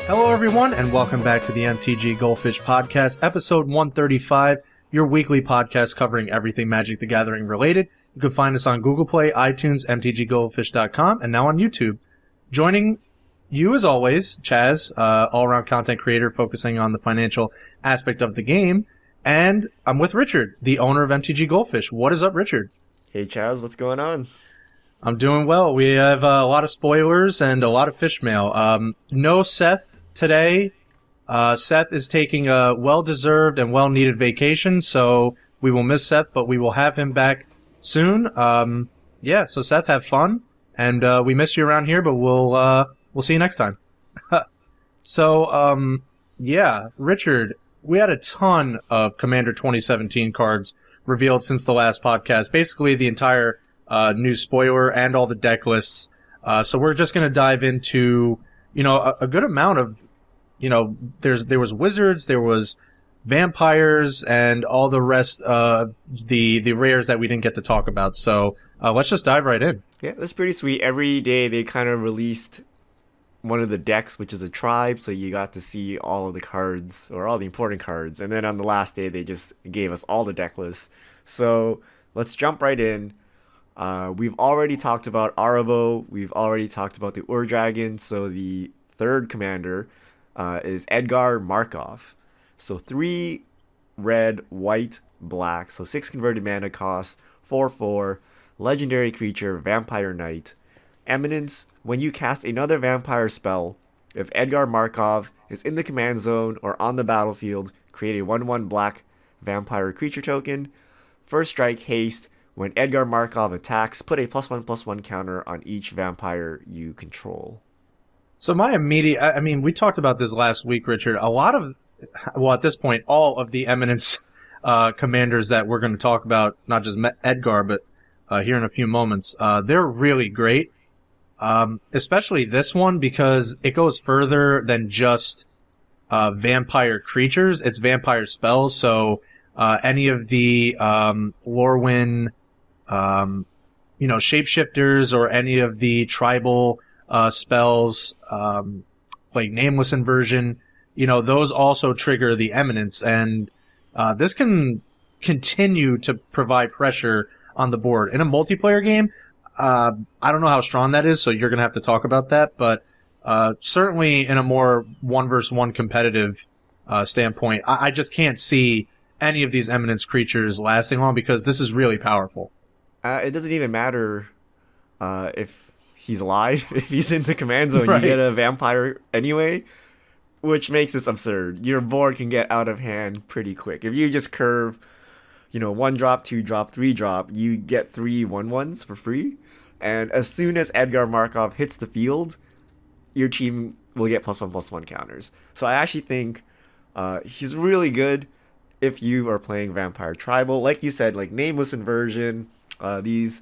Hello, everyone, and welcome back to the MTG Goldfish Podcast, episode 135, your weekly podcast covering everything Magic the Gathering related. You can find us on Google Play, iTunes, mtggoldfish.com, and now on YouTube. Joining you, as always, Chaz, all-around content creator focusing on the financial aspect of the game, and I'm with Richard, the owner of MTG Goldfish. What is up, Richard? Hey, Chaz, what's going on? I'm doing well. We have a lot of spoilers and a lot of fish mail. No Seth today. Seth is taking a well-deserved and well-needed vacation, so we will miss Seth, but we will have him back soon. So Seth, have fun, and we miss you around here, but we'll see you next time. Richard, we had a ton of Commander 2017 cards revealed since the last podcast. Basically, the entire new spoiler and all the deck lists. So we're just going to dive into, a good amount of, there was wizards, there was vampires, and all the rest of the rares that we didn't get to talk about. So let's just dive right in. Yeah, that's pretty sweet. Every day they kind of released one of the decks, which is a tribe, so you got to see all of the cards, or all the important cards. And then on the last day, they just gave us all the deck lists. So let's jump right in. We've already talked about Aravo. We've already talked about the Ur-Dragon. So the third commander is Edgar Markov. So 3 red, white, black. So 6 converted mana cost, 4/4, legendary creature, Vampire Knight. Eminence, when you cast another vampire spell, if Edgar Markov is in the command zone or on the battlefield, create a 1/1 black vampire creature token. First strike, haste. When Edgar Markov attacks, put a +1/+1 counter on each vampire you control. So my immediate, we talked about this last week, Richard. At this point, all of the Eminence commanders that we're going to talk about, not just Edgar, but here in a few moments, they're really great. Especially this one, because it goes further than just vampire creatures. It's vampire spells, so any of the Lorwyn shapeshifters or any of the tribal spells, like Nameless Inversion, those also trigger the Eminence, and this can continue to provide pressure on the board. In a multiplayer game, I don't know how strong that is, so you're going to have to talk about that, but certainly in a more 1v1 competitive standpoint, I just can't see any of these Eminence creatures lasting long, because this is really powerful. It doesn't even matter if he's alive. If he's in the command zone, Right. You get a vampire anyway, which makes this absurd. Your board can get out of hand pretty quick. If you just curve, 1 drop, 2 drop, 3 drop, you get 3 1/1s for free. And as soon as Edgar Markov hits the field, your team will get +1/+1 counters. So I actually think he's really good if you are playing Vampire Tribal. Like you said, like Nameless Inversion, these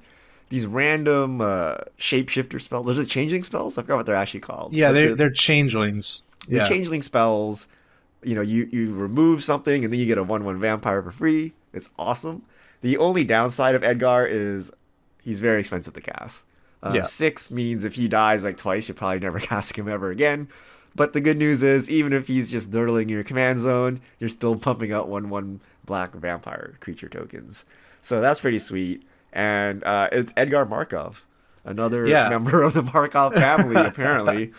random shapeshifter spells. Those are changeling spells? I forgot what they're actually called. Yeah, they're changelings. The changeling spells, you remove something and then you get a 1/1 vampire for free. It's awesome. The only downside of Edgar is he's very expensive to cast. 6 means if he dies like twice, you're probably never casting him ever again. But the good news is, even if he's just dirtling your command zone, you're still pumping out 1/1 black vampire creature tokens. So that's pretty sweet. And it's Edgar Markov, another member of the Markov family, apparently.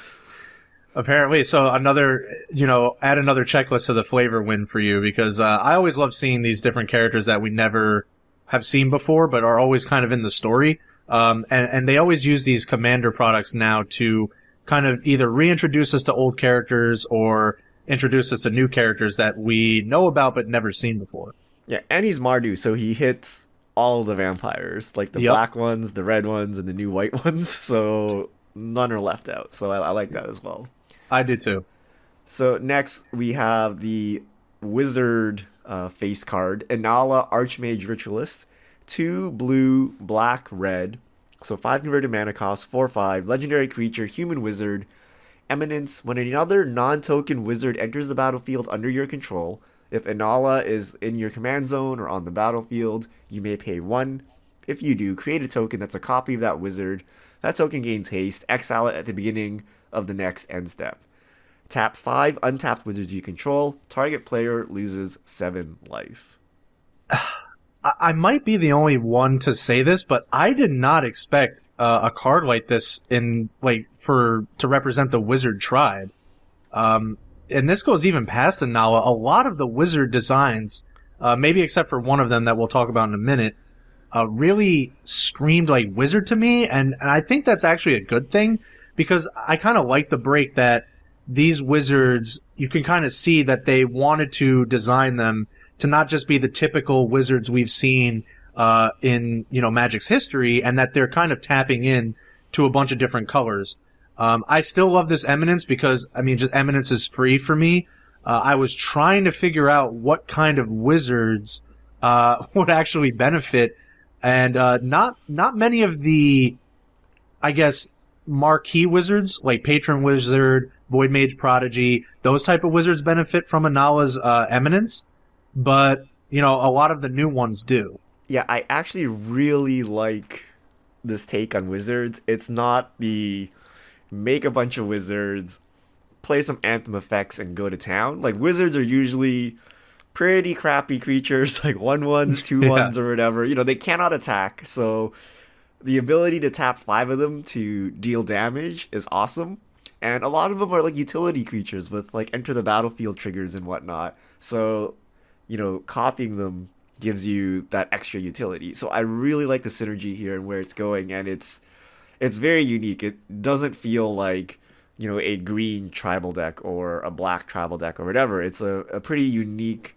Apparently. So add another checklist to the flavor win for you, because I always love seeing these different characters that we never have seen before, but are always kind of in the story. And they always use these commander products now to kind of either reintroduce us to old characters or introduce us to new characters that we know about but never seen before. Yeah, and he's Mardu, so he hits all the vampires, like the black ones, the red ones, and the new white ones. So none are left out. So I like that as well. I do too. So next we have the wizard face card, Inala Archmage Ritualist. 2 blue, black, red. So 5 converted mana cost, 4/5, legendary creature, human wizard. Eminence, when another non-token wizard enters the battlefield under your control, if Inala is in your command zone or on the battlefield, you may pay 1. If you do, create a token that's a copy of that wizard. That token gains haste, exile it at the beginning of the next end step. Tap 5 untapped wizards you control. Target player loses 7 life. I might be the only one to say this, but I did not expect a card like this to represent the wizard tribe. And this goes even past the Nala. A lot of the wizard designs, maybe except for one of them that we'll talk about in a minute, really screamed like wizard to me, and I think that's actually a good thing, because I kind of like the break that these wizards, you can kind of see that they wanted to design them to not just be the typical wizards we've seen in Magic's history, and that they're kind of tapping in to a bunch of different colors. I still love this Eminence because, just Eminence is free for me. I was trying to figure out what kind of wizards would actually benefit, and not many of the, I guess, marquee wizards, like Patron Wizard, Void Mage Prodigy, those type of wizards benefit from Anala's Eminence, but, a lot of the new ones do. Yeah, I actually really like this take on wizards. It's not the make a bunch of wizards, play some anthem effects, and go to town. Like, wizards are usually pretty crappy creatures, like 1/1s, 2/1s, or whatever. They cannot attack, so the ability to tap 5 of them to deal damage is awesome. And a lot of them are like utility creatures with like enter the battlefield triggers and whatnot. So, copying them gives you that extra utility. So I really like the synergy here and where it's going, and it's very unique. It doesn't feel like, a green tribal deck or a black tribal deck or whatever. It's a pretty unique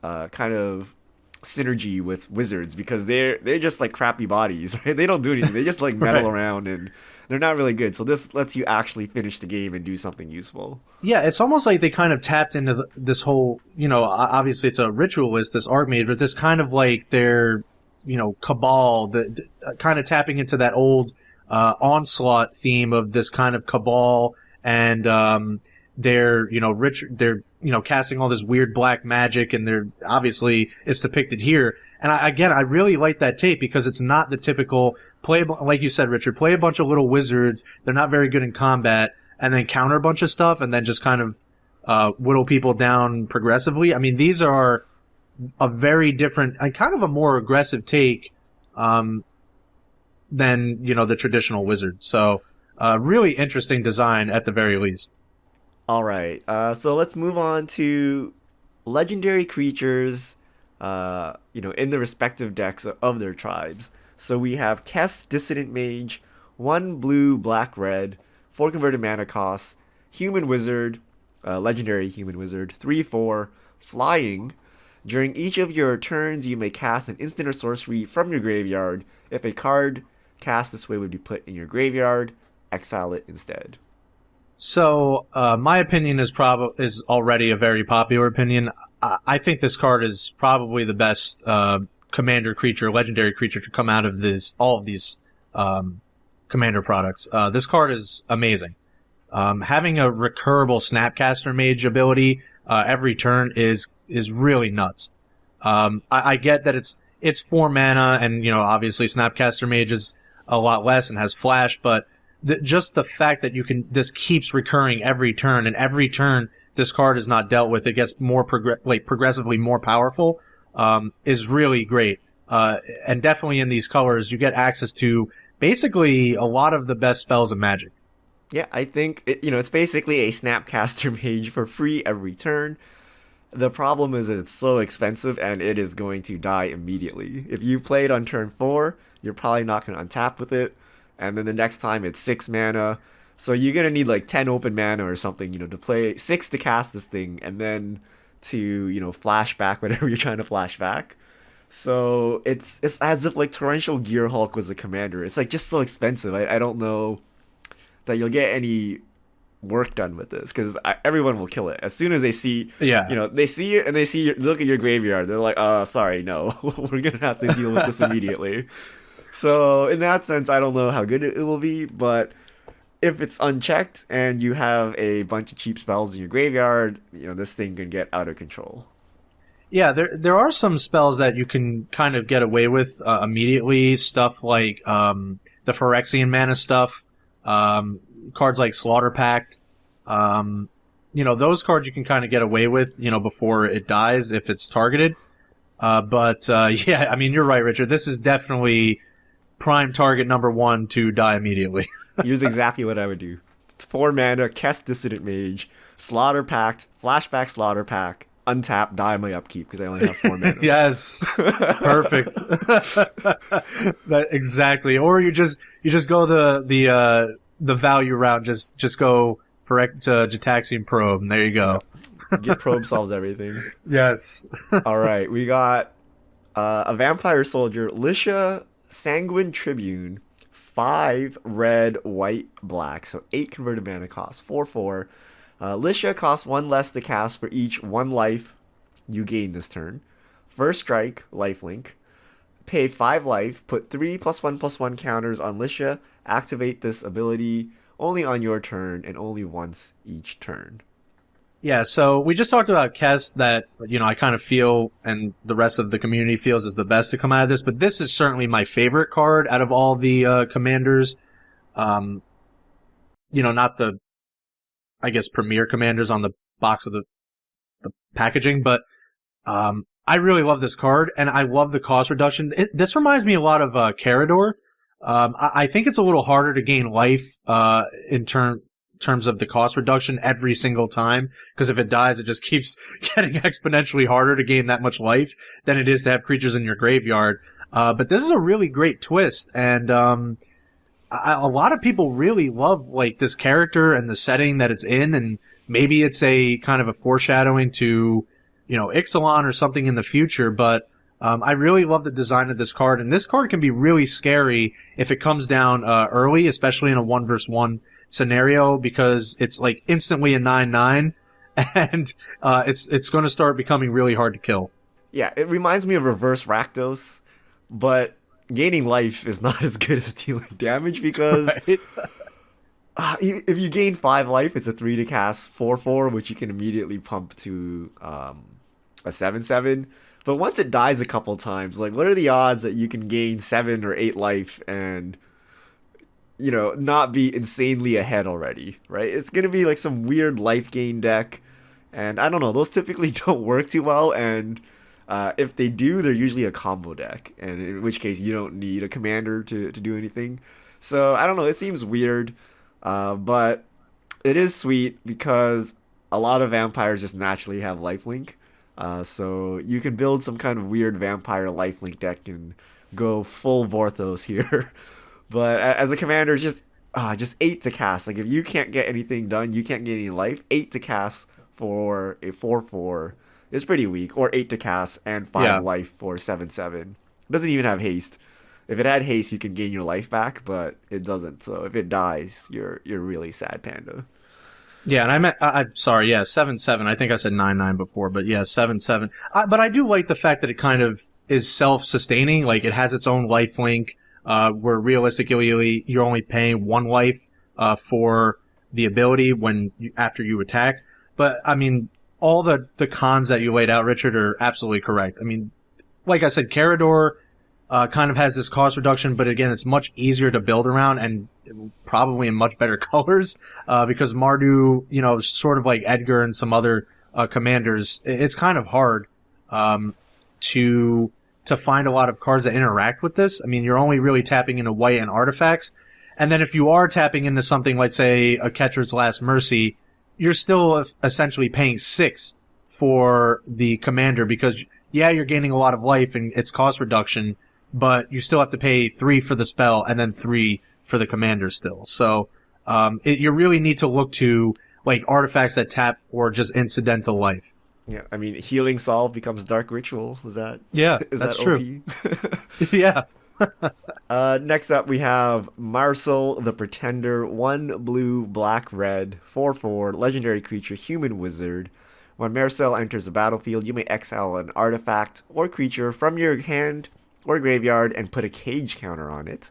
kind of synergy with wizards, because they're just like crappy bodies, right? They don't do anything. They just like meddle around, and they're not really good. So this lets you actually finish the game and do something useful. Yeah, it's almost like they kind of tapped into this whole, obviously it's a ritualist, this Archmage, but this kind of like their, cabal, kind of tapping into that old onslaught theme of this kind of cabal, and they're casting all this weird black magic, and they're obviously it's depicted here. And I really like that tape, because it's not the typical like you said, Richard, play a bunch of little wizards, they're not very good in combat, and then counter a bunch of stuff, and then just kind of whittle people down progressively. These are a very different and kind of a more aggressive take than the traditional wizard. So really interesting design at the very least. All right, so let's move on to legendary creatures, in the respective decks of their tribes. So we have Kess, Dissident Mage, 1 blue, black, red, 4 converted mana costs, Human Wizard, legendary Human Wizard, 3/4, flying. During each of your turns, you may cast an instant or sorcery from your graveyard. If a card cast this way would be put in your graveyard, exile it instead. So, my opinion is already a very popular opinion. I think this card is probably the best commander creature, legendary creature, to come out of all of these commander products. This card is amazing. Having a recurable Snapcaster Mage ability every turn is really nuts. I get that it's 4 mana, and obviously Snapcaster Mage is a lot less and has flash, but just the fact that this keeps recurring every turn, and every turn this card is not dealt with, it gets more progressively more powerful, is really great. And definitely in these colors, you get access to basically a lot of the best spells of Magic. Yeah, I think it's basically a Snapcaster Mage for free every turn. The problem is that it's so expensive, and it is going to die immediately. If you play it on turn 4, you're probably not going to untap with it. And then the next time it's 6 mana. So you're going to need like 10 open mana or something, to play 6 to cast this thing, and then to, flash back whatever you're trying to flash back. So it's as if like Torrential Gearhulk was a commander. It's like just so expensive. I don't know that you'll get any work done with this, because everyone will kill it as soon as they see, they see it, and they look at your graveyard. They're like, sorry, no, we're going to have to deal with this immediately. So in that sense, I don't know how good it will be, but if it's unchecked and you have a bunch of cheap spells in your graveyard, this thing can get out of control. Yeah, there are some spells that you can kind of get away with immediately. Stuff like the Phyrexian mana stuff, cards like Slaughter Pact, those cards you can kind of get away with, before it dies if it's targeted. But yeah, I mean, you're right, Richard. This is definitely prime target number 1 to die immediately. Here's exactly what I would do. 4 mana, cast Dissident Mage, Slaughter Pact, Flashback Slaughter Pack, untap, die my upkeep because I only have 4 mana. Yes, perfect. Exactly. Or you just go the value route. Just go for Gitaxian Probe, and there you go. Get Probe solves everything. Yes. All right, we got a Vampire Soldier, Lisha Sanguine Tribune, 5 red, white, black, so 8 converted mana cost, 4/4. Lisha costs 1 less to cast for each 1 life you gain this turn. First strike, lifelink. Pay 5 life, put 3 +1/+1 counters on Lisha, activate this ability only on your turn and only once each turn. Yeah, so we just talked about Kess that, I kind of feel, and the rest of the community feels is the best to come out of this, but this is certainly my favorite card out of all the commanders. Not the, I guess, premier commanders on the box of the packaging, but I really love this card, and I love the cost reduction. This reminds me a lot of Carador. I think it's a little harder to gain life in terms of the cost reduction every single time, because if it dies, it just keeps getting exponentially harder to gain that much life than it is to have creatures in your graveyard. But this is a really great twist, and a lot of people really love this character and the setting that it's in, and maybe it's a kind of a foreshadowing to Ixalan or something in the future, but I really love the design of this card, and this card can be really scary if it comes down early, especially in a 1-versus-1 scenario, because it's instantly a 9/9, and it's going to start becoming really hard to kill. Yeah, it reminds me of Reverse Rakdos, but gaining life is not as good as dealing damage because Right? If you gain 5 life, it's a 3 to cast 4/4, which you can immediately pump to a 7/7. But once it dies a couple times, what are the odds that you can gain 7 or 8 life and not be insanely ahead already, right? It's gonna be some weird life gain deck, and I don't know, those typically don't work too well, and if they do, they're usually a combo deck, and in which case you don't need a commander to do anything. So I don't know, it seems weird, but it is sweet because a lot of vampires just naturally have lifelink. So you can build some kind of weird vampire lifelink deck and go full Vorthos here. But as a commander, it's just 8 to cast. If you can't get anything done, you can't get any life. 8 to cast for a 4/4 is pretty weak. Or 8 to cast and 5 life for 7/7. It doesn't even have haste. If it had haste, you can gain your life back, but it doesn't. So if it dies, you're really sad, Panda. Yeah, and I'm sorry, 7/7. I think I said 9/9 before, but yeah, 7/7. But I do like the fact that it kind of is self-sustaining. It has its own life link, where realistically you're only paying 1 life for the ability after you attack. But I mean, all the cons that you laid out, Richard, are absolutely correct. I mean, like I said, Carador kind of has this cost reduction, but again, it's much easier to build around and probably in much better colors, because Mardu, sort of like Edgar and some other commanders, it's kind of hard to find a lot of cards that interact with this. I mean, you're only really tapping into white and artifacts, and then if you are tapping into something like, say, a Catcher's Last Mercy, you're still essentially paying 6 for the commander, because you're gaining a lot of life and it's cost reduction, but you still have to pay 3 for the spell and then 3 for the commander still. So you really need to look to artifacts that tap or just incidental life. Yeah, I mean, Healing Solve becomes Dark Ritual. Is that that's true. OP? Yeah. Next up, we have Marcel the Pretender, 1 blue, black, red, 4/4, legendary creature, human wizard. When Marcel enters the battlefield, you may exile an artifact or creature from your hand or graveyard and put a cage counter on it.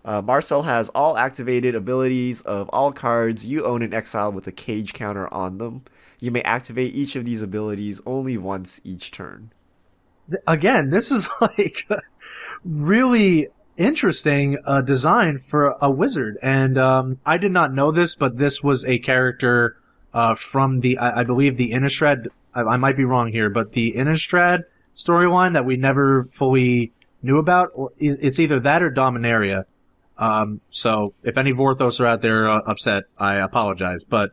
Marcel has all activated abilities of all cards you own in exile with a cage counter on them. You may activate each of these abilities only once each turn. Again, this is really interesting design for a wizard, and I did not know this, but this was a character from I believe the Innistrad. I might be wrong here, but the Innistrad storyline that we never fully knew about, or it's either that or Dominaria. So if any Vorthos are out there upset, I apologize. But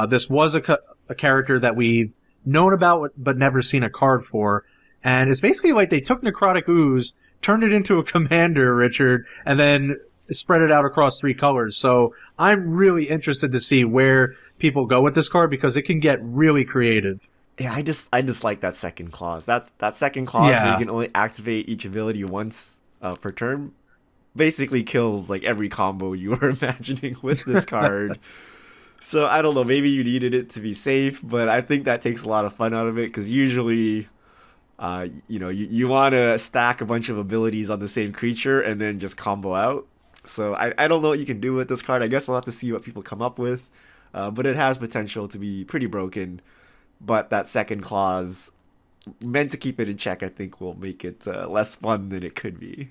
this was a character that we've known about but never seen a card for. And it's basically like they took Necrotic Ooze, turned it into a commander, Richard, and then spread it out across 3 colors. So I'm really interested to see where people go with this card because it can get really creative. Yeah, I just like that second clause. That second clause where you can only activate each ability once per turn basically kills like every combo you were imagining with this card. So I don't know, maybe you needed it to be safe, but I think that takes a lot of fun out of it because usually you want to stack a bunch of abilities on the same creature and then just combo out. So I don't know what you can do with this card. I guess we'll have to see what people come up with, but it has potential to be pretty broken. But that second clause, meant to keep it in check, I think will make it less fun than it could be.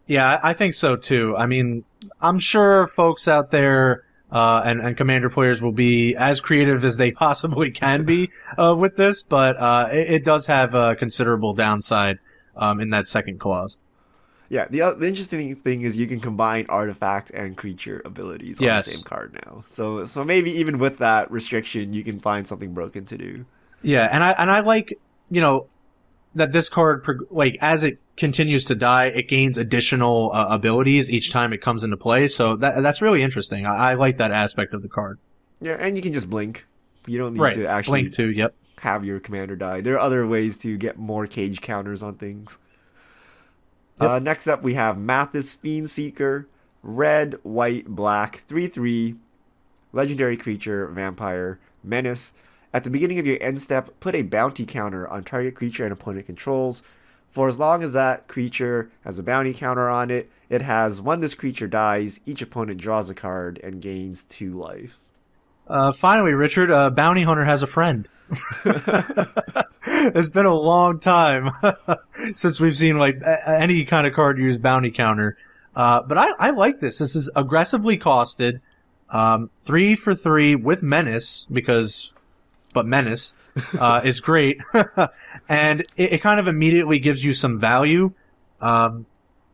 Yeah, I think so too. I mean, I'm sure folks out there and Commander players will be as creative as they possibly can be with this, but it does have a considerable downside in that second clause. Yeah, the interesting thing is you can combine artifact and creature abilities on the same card now. So maybe even with that restriction, you can find something broken to do. Yeah, and I like, that this card, like, as it continues to die, it gains additional abilities each time it comes into play. So that's really interesting. I like that aspect of the card. Yeah, and you can just blink. You don't need to actually blink too, have your commander die. There are other ways to get more cage counters on things. Next up, we have Mathis Fiendseeker, red, white, black, 3/3, legendary creature, vampire, menace. At the beginning of your end step, put a bounty counter on target creature and opponent controls. For as long as that creature has a bounty counter on it, it has when this creature dies, each opponent draws a card and gains 2 life. Finally, Richard, Bounty Hunter has a friend. It's been a long time since we've seen like any kind of card use bounty counter. But I like this. This is aggressively costed, 3 for 3 with menace but menace is great, and it kind of immediately gives you some value. You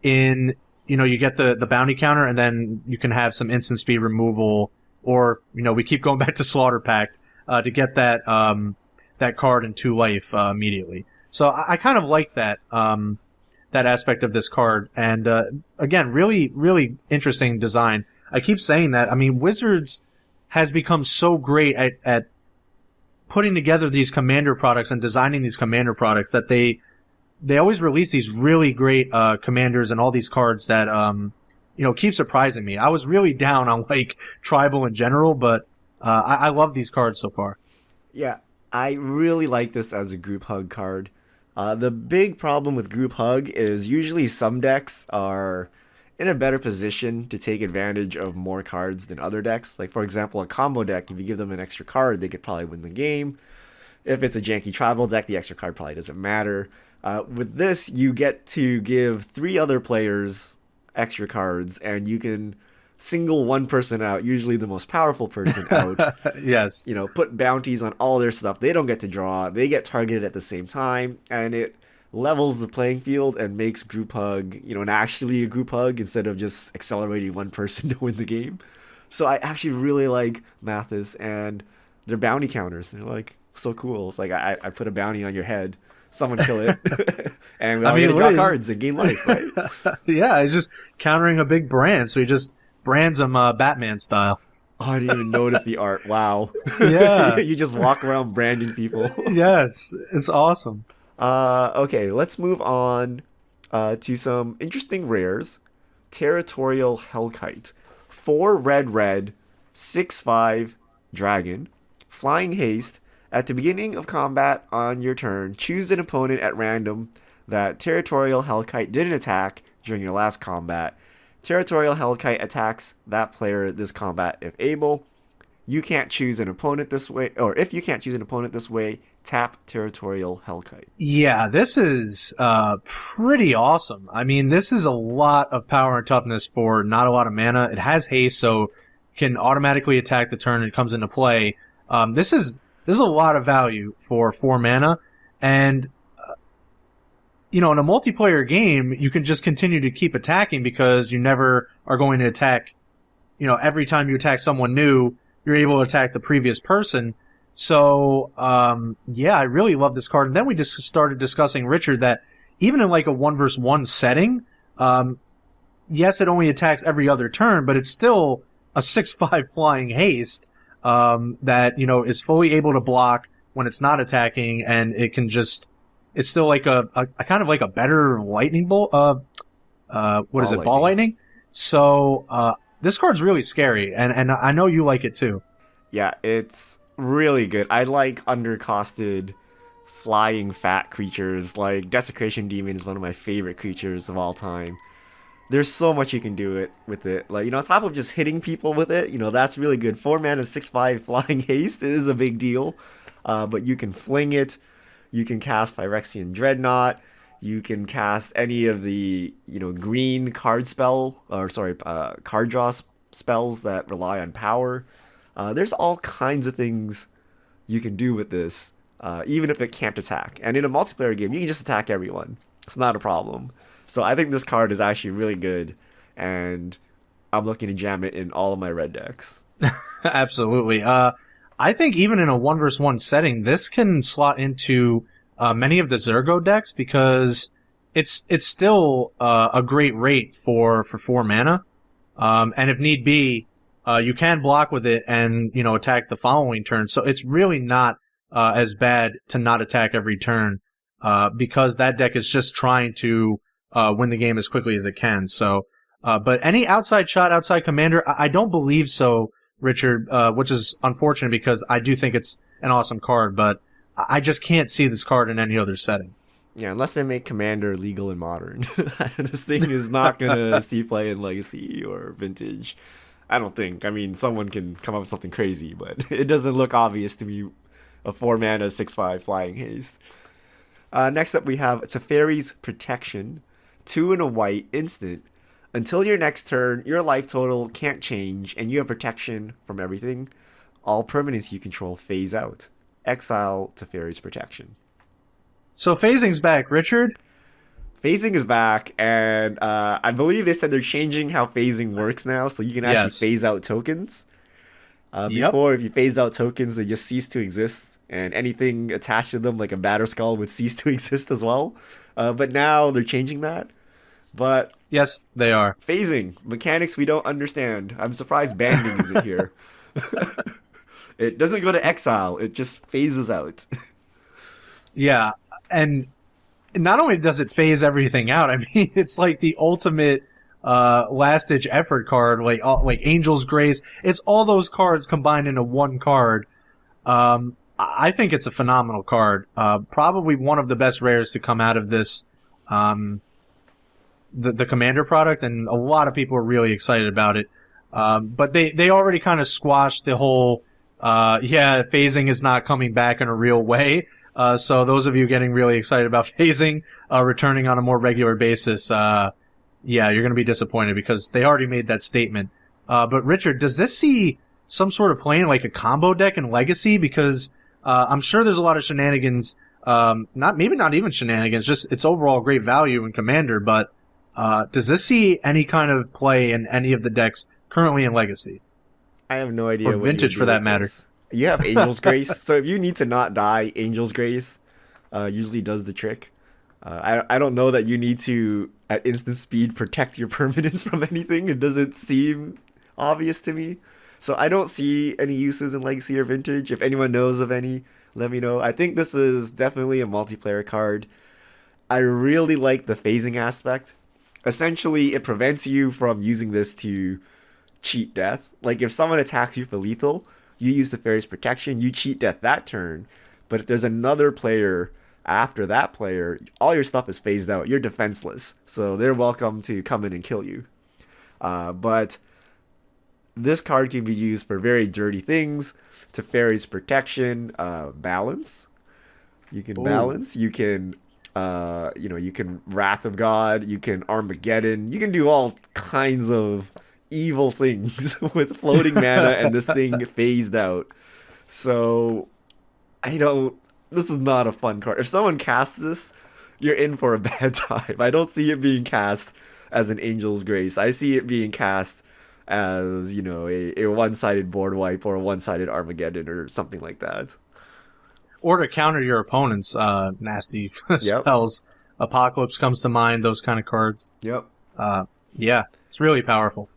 get the bounty counter, and then you can have some instant speed removal, or we keep going back to Slaughter Pact to get that card in 2 life immediately. So I kind of like that aspect of this card, and again, really, really interesting design. I keep saying that. I mean, Wizards has become so great at putting together these commander products and designing these commander products that they always release these really great commanders and all these cards that keep surprising me. I was really down on like tribal in general, but I love these cards so far. Yeah, I really like this as a group hug card. The big problem with group hug is usually some decks are in a better position to take advantage of more cards than other decks. Like, for example, a combo deck, if you give them an extra card, they could probably win the game. If it's a janky tribal deck, the extra card probably doesn't matter. With this, you get to give 3 other players extra cards, and you can single one person out, usually the most powerful person out. Yes. Put bounties on all their stuff. They don't get to draw. They get targeted at the same time, and it levels the playing field and makes group hug, actually a group hug instead of just accelerating one person to win the game. So I actually really like Mathis and their bounty counters. They're like so cool. It's like I put a bounty on your head, someone kill it, and we all get to draw cards and gain life, right? Yeah, it's just countering a big brand, so he just brands them Batman style. Oh, I didn't even notice the art. Wow. Yeah. You just walk around branding people. Yes, it's awesome. Okay, let's move on to some interesting rares. Territorial Hellkite. 4 red, 6/5 dragon. Flying haste. At the beginning of combat on your turn, choose an opponent at random that Territorial Hellkite didn't attack during your last combat. Territorial Hellkite attacks that player this combat if able. You can't choose an opponent this way, or if you can't choose an opponent this way, tap Territorial Hellkite. Yeah, this is pretty awesome. I mean, this is a lot of power and toughness for not a lot of mana. It has haste, so can automatically attack the turn it comes into play. This is a lot of value for 4 mana, and in a multiplayer game, you can just continue to keep attacking because you never are going to attack. Every time you attack someone new, you're able to attack the previous person. So, I really love this card. And then we just started discussing, Richard, that even in like a 1v1 setting, yes, it only attacks every other turn, but it's still a 6/5 flying haste that is fully able to block when it's not attacking, and it can just. It's still like a kind of like a better lightning bolt. Ball lightning. So this card's really scary, and I know you like it too. Yeah, it's really good. I like undercosted flying fat creatures. Like Desecration Demon is one of my favorite creatures of all time. There's so much you can do with it. Like, on top of just hitting people with it, that's really good. 4 mana 6/5 flying haste is a big deal. But you can fling it. You can cast Phyrexian Dreadnought. You can cast any of the, green card draw spells that rely on power. There's all kinds of things you can do with this, even if it can't attack. And in a multiplayer game, you can just attack everyone. It's not a problem. So I think this card is actually really good, and I'm looking to jam it in all of my red decks. Absolutely. I think even in a 1v1 setting, this can slot into many of the Zergo decks because it's still a great rate for 4 mana. And if need be, you can block with it and, attack the following turn. So it's really not as bad to not attack every turn because that deck is just trying to win the game as quickly as it can. So, but any outside shot, outside commander, I don't believe so, Richard, which is unfortunate because I do think it's an awesome card, but I just can't see this card in any other setting. Yeah, unless they make Commander legal in Modern. This thing is not going to see play in Legacy or Vintage. I don't think. I mean, someone can come up with something crazy, but it doesn't look obvious to me. A 4 mana 6/5 flying haste. Next up we have Teferi's Protection. 2 and a white, instant. Until your next turn, your life total can't change, and you have protection from everything. All permanents you control phase out. Exile Teferi's Protection. So phasing's back, Richard? Phasing is back, and I believe they said they're changing how phasing works now, so you can actually phase out tokens. Before, if you phased out tokens, they just cease to exist, and anything attached to them, like a Batterskull, would cease to exist as well. But now they're changing that. But yes, they are. Phasing, mechanics we don't understand. I'm surprised banding isn't here. It doesn't go to exile, it just phases out. Yeah, and not only does it phase everything out, I mean, it's like the ultimate last-ditch effort card, like Angel's Grace. It's all those cards combined into one card. I think it's a phenomenal card. Probably one of the best rares to come out of this, the Commander product, and a lot of people are really excited about it. But they already kind of squashed the whole, phasing is not coming back in a real way. So those of you getting really excited about phasing returning on a more regular basis, you're going to be disappointed because they already made that statement. But Richard, does this see some sort of play in like a combo deck in Legacy? Because I'm sure there's a lot of shenanigans, not even shenanigans, just it's overall great value in Commander. But does this see any kind of play in any of the decks currently in Legacy? I have no idea. Or Vintage, for that matter. You have Angel's Grace, so if you need to not die, Angel's Grace usually does the trick. I don't know that you need to, at instant speed, protect your permanents from anything. It doesn't seem obvious to me. So I don't see any uses in Legacy or Vintage. If anyone knows of any, let me know. I think this is definitely a multiplayer card. I really like the phasing aspect. Essentially, it prevents you from using this to cheat death. Like, if someone attacks you for lethal, you use Teferi's Protection, you cheat death that turn. But if there's another player after that player, all your stuff is phased out. You're defenseless. So they're welcome to come in and kill you. But this card can be used for very dirty things. Teferi's Protection, balance. You can balance. You can, you can Wrath of God. You can Armageddon. You can do all kinds of evil things with floating mana and this thing phased out. So I don't. This is not a fun card. If someone casts this, you're in for a bad time. I don't see it being cast as an Angel's Grace. I see it being cast as, a one-sided board wipe or a one-sided Armageddon or something like that. Or to counter your opponent's nasty Yep. spells. Apocalypse comes to mind, those kind of cards. Yep. Yeah, it's really powerful.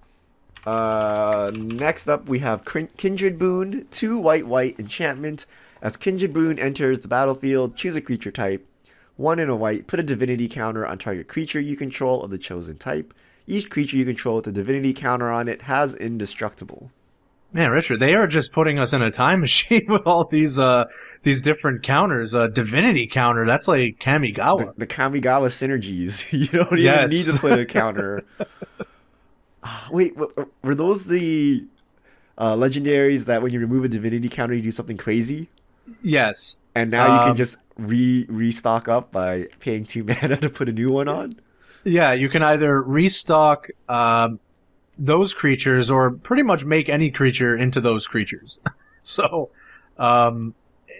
Next up, we have Kindred Boon, 2 white enchantment. As Kindred Boon enters the battlefield, choose a creature type. 1 and a white, put a divinity counter on target creature you control of the chosen type. Each creature you control with a divinity counter on it has indestructible. Man, Richard, they are just putting us in a time machine with all these different counters. Divinity counter, that's like Kamigawa. The Kamigawa synergies. You don't even need to put a counter. Wait, were those the legendaries that when you remove a divinity counter, you do something crazy? Yes. And now you can just restock up by paying 2 mana to put a new one on? Yeah, you can either restock those creatures or pretty much make any creature into those creatures. So,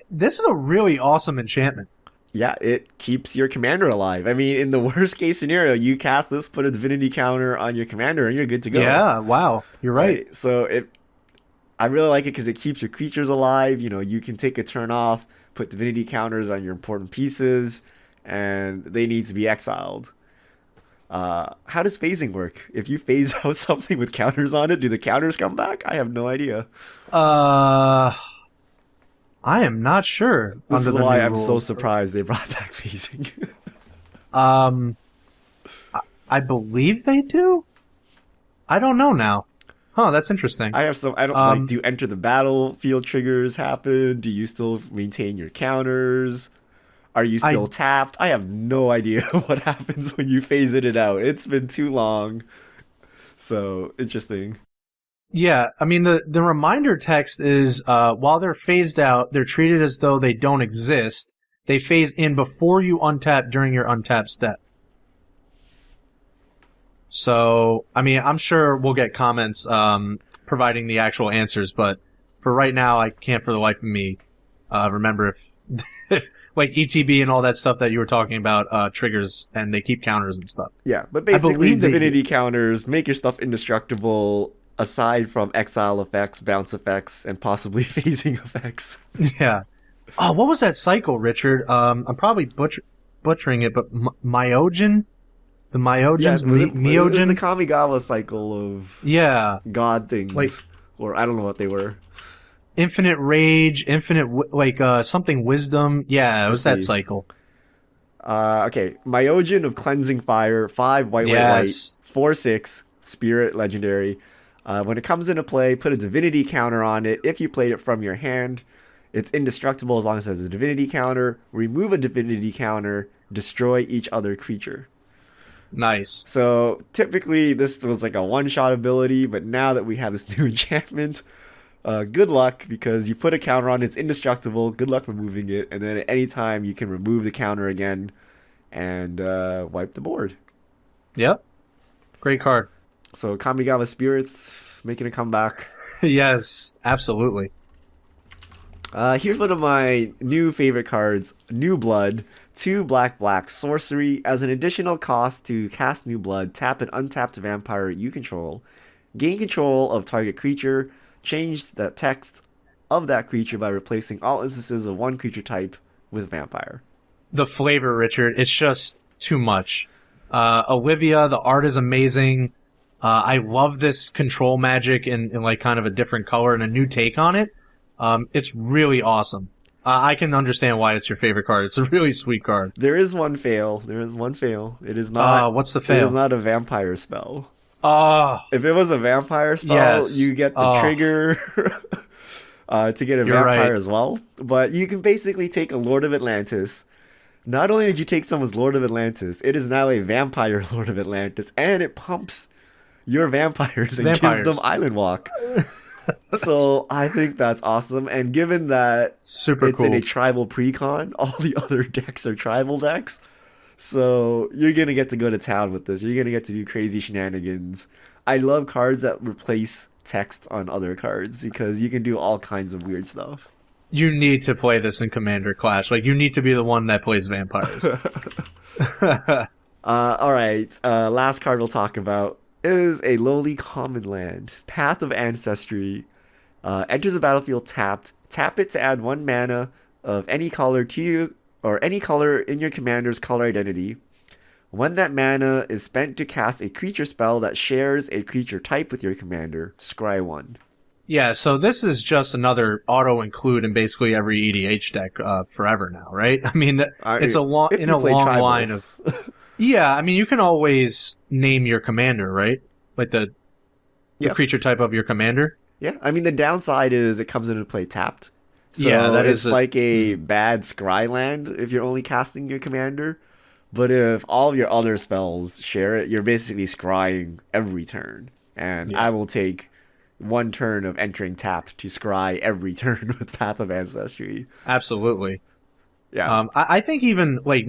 this is a really awesome enchantment. Yeah, it keeps your commander alive. I mean, in the worst case scenario, you cast this, put a divinity counter on your commander, and you're good to go. Yeah, wow. You're right. So I really like it because it keeps your creatures alive. You can take a turn off, put divinity counters on your important pieces, and they need to be exiled. How does phasing work? If you phase out something with counters on it, do the counters come back? I have no idea. I am not sure. This is why I'm so surprised they brought back phasing. I believe they do. I don't know now. Huh, that's interesting. I don't do enter the battlefield triggers happen? Do you still maintain your counters? Are you still tapped? I have no idea what happens when you phase it out. It's been too long. So, interesting. Yeah, I mean, the reminder text is, while they're phased out, they're treated as though they don't exist. They phase in before you untap during your untap step. So, I mean, I'm sure we'll get comments providing the actual answers, but for right now, I can't for the life of me remember if like ETB and all that stuff that you were talking about triggers and they keep counters and stuff. Yeah, but basically divinity counters make your stuff indestructible aside from exile effects, bounce effects, and possibly phasing effects. Yeah. Oh, what was that cycle, Richard? I'm probably butchering it, but Myojin? The Myojins? It was the Kamigawa cycle of god things. Or I don't know what they were. Infinite Rage, something Wisdom. Yeah, it was that cycle. Okay, Myojin of Cleansing Fire, 5 white, 4/6, Spirit Legendary. When it comes into play, put a divinity counter on it. If you played it from your hand, it's indestructible as long as it has a divinity counter. Remove a divinity counter, destroy each other creature. Nice. So typically this was like a one-shot ability, but now that we have this new enchantment, good luck, because you put a counter on, it's indestructible. Good luck removing it, and then at any time you can remove the counter again and wipe the board. Yep. Great card. So Kamigawa Spirits making a comeback. Yes, absolutely. Here's one of my new favorite cards, New Blood. 2 black sorcery. As an additional cost to cast New Blood, tap an untapped vampire you control. Gain control of target creature. Change the text of that creature by replacing all instances of one creature type with vampire. The flavor, Richard, it's just too much. Olivia, the art is amazing. I love this control magic in like kind of a different color and a new take on it. It's really awesome. I can understand why it's your favorite card. It's a really sweet card. There is one fail. It is not. What's the fail? It is not a vampire spell. If it was a vampire spell, you get the trigger to get a vampire as well. But you can basically take a Lord of Atlantis. Not only did you take someone's Lord of Atlantis, it is now a vampire Lord of Atlantis, and it pumps your vampires and gives them Island Walk. So I think that's awesome. And given that it's in a tribal precon, all the other decks are tribal decks. So you're going to get to go to town with this. You're going to get to do crazy shenanigans. I love cards that replace text on other cards because you can do all kinds of weird stuff. you need to play this in Commander Clash. Like, you need to be the one that plays vampires. All right. Last card we'll talk about is a lowly common land, Path of Ancestry. Enters the battlefield tapped. Tap it to add 1 mana of any color to you, or any color in your commander's color identity. When that mana is spent to cast a creature spell that shares a creature type with your commander, scry 1. Yeah, so this is just another auto-include in basically every EDH deck forever now, right? I mean, it's a long line of... Yeah, I mean, you can always name your commander, right? Like the creature type of your commander. Yeah, I mean, the downside is it comes into play tapped. So yeah, that is is like a bad scry land if you're only casting your commander. But if all of your other spells share it, you're basically scrying every turn. And I will take 1 turn of entering tapped to scry every turn with Path of Ancestry. Absolutely. Yeah. I think even like